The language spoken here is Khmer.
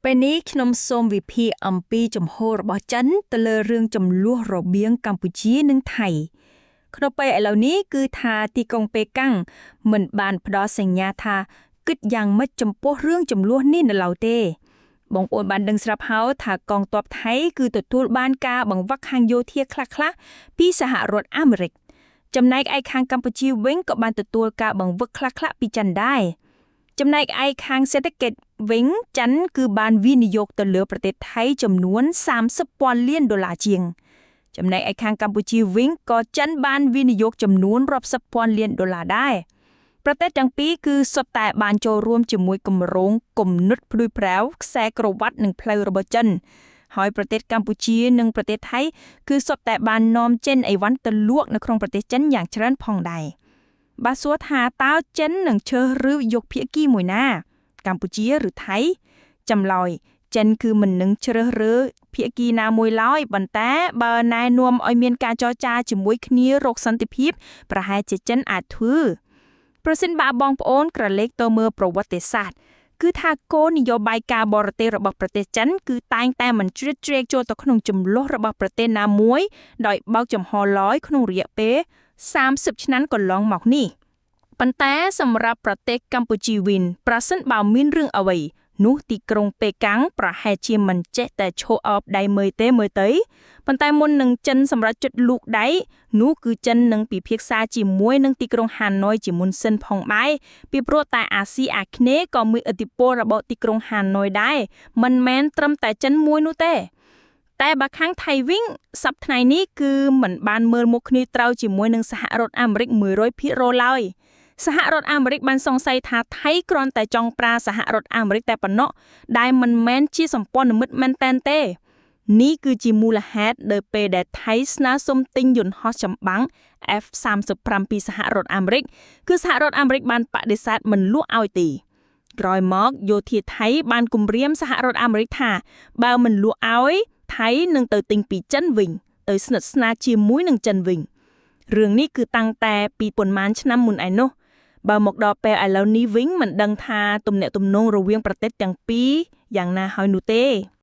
ពេលនេះខ្ញុំសូមវិភាគអំពីជំហររបស់ចិនទៅលើរឿងចំនួនរបៀងកម្ពុជានិងថៃក្នុងពេលឥឡូវនេះគឺថាទីក្រុងប៉េកាំងមិនបានផ្ដល់សញ្ញាថាគិតយ៉ាងម៉េចចំពោះរឿងចំនួននេះនៅឡើយទេបងប្អូនបានដឹងស្រាប់ហើយថាកងទ័ពថៃគឺទទួលបានការបង្វឹកខាងយោធាខ្លះៗពីសហរដ្ឋអាមេរិកចំណែកឯខាងកម្ពុជាវិញក៏បានទទួលការបង្វឹកខ្លះៗពីចិនដែរចំណែកឯខាងសេដ្ឋកិច្ចវិញចិនគឺបានវិនិយោគទៅលើប្រទេសថៃចំនួន$30,000 លានជាងចំណែកឯខាងកម្ពុជាវិញក៏ចិនបានវិនិយោគចំនួនរាប់សិបពាន់លានដុល្លារដែរប្រទេសទាំងពីរគឺសុទ្ធតែបានចូលរួមជាមួយគម្រោងគំនិតផ្ដួចផ្ដើមខ្សែក្រវ៉ាត់និងផ្លូវរបស់ចិនហើយប្រទេសកម្ពុជានិងប្រទេសថៃគឺសុទ្ធតែបាននាំចេញអីវ៉ាន់ទៅលក់នៅក្នុងប្រទេសចិនយ៉ាងច្រើនផងដែរបើសួរថាតើចិននឹងជ្រើសរើសយកភាគីមួយណាកម្ពុជាឬថៃចម្លើយចិនគឺមិននឹងជ្រើសរើសភាគីណាមួយឡើយប៉ុន្តែបើណែនាំឲ្យមានការចរចាជាមួយគ្នារកសន្តិភាពប្រហែលជាចិនអាចធ្វើប្រសិនបើបងប្អូនក្រឡេកទៅមើលប្រវត្តិសាស្ត្រគឺថាគោលនយោបាយការបរទេសរបស់ប្រទេសចិនគឺតែងតែមិនជ្រៀតជ្រែកចូលទៅក្នុងជម្លោះរបស់ប្រទេសណាមួយដោយបើកចំហឡើយក្នុងរយៈពេល30ឆ្នាំកន្លងមកនេះប៉ុន្តែសម្រាប់ប្រទេសកម្ពុជាវិញប្រសិនបើមានរឿងអ្វីនោះទីក្រុងប៉េកាំងប្រហែលជាមិនចេះតែឈោអបដៃមើលទេប៉ុន្តែមុននឹងចិនសម្រាប់ជិតលូកដៃនោះគឺចិននឹងពិភាក្សាជាមួយនឹងទីក្រុងហាណូយជាមុនសិនផងដែរពីព្រោះតែអាស៊ីអាគ្នេយ៍ក៏មានឥទ្ធិពលរបស់ទីក្រុងហាណូយដែរមិនមែនត្រឹមតែចិនមួយនោះទេតែបើខាងថៃវិញសប្តាហ៍ថ្ងៃនេះគឺមិនបានមើលមុខគ្នាត្រូវជាមួយនឹងសហរដ្ឋអាមេរិក 100% ឡើយសហរដ្ឋអាមេរិកបានសង្ស័យថាថៃគ្រាន់តែចង់ប្រាសហរដ្ឋអាមេរិកតែប៉ុណ្ណោះដែលមិនមែនជាសម្ព័ន្ធមិត្តមែនតែនទេនេះគឺជាមូលហេតុដែលពេលដែលថៃស្នើសុំទិញយន្តហោះចម្បាំង F-35 ពីសហរដ្ឋអាមេរិកគឺសហរដ្ឋអាមេរិកបានបដិសេធមិនលក់ឲ្យទេក្រោយមកយោធាថៃបានគំរាមសហរដ្ឋអាមេរិកថាបើមិនលក់ឲ្យថៃនឹងទៅទិញពីចិនវិញទៅស្និទ្ធស្នាលជាមួយនឹងចិនវិញរឿងនេះគឺតាំងតែពីប៉ុន្មានឆ្នាំមុនឯនោះបើមកដល់ពេលឥឡូវនេះវិញមិនដឹងថាទំនាក់ទំនងរវាងប្រទេសទាំងពីរយ៉ាងណាហើយនោះទេ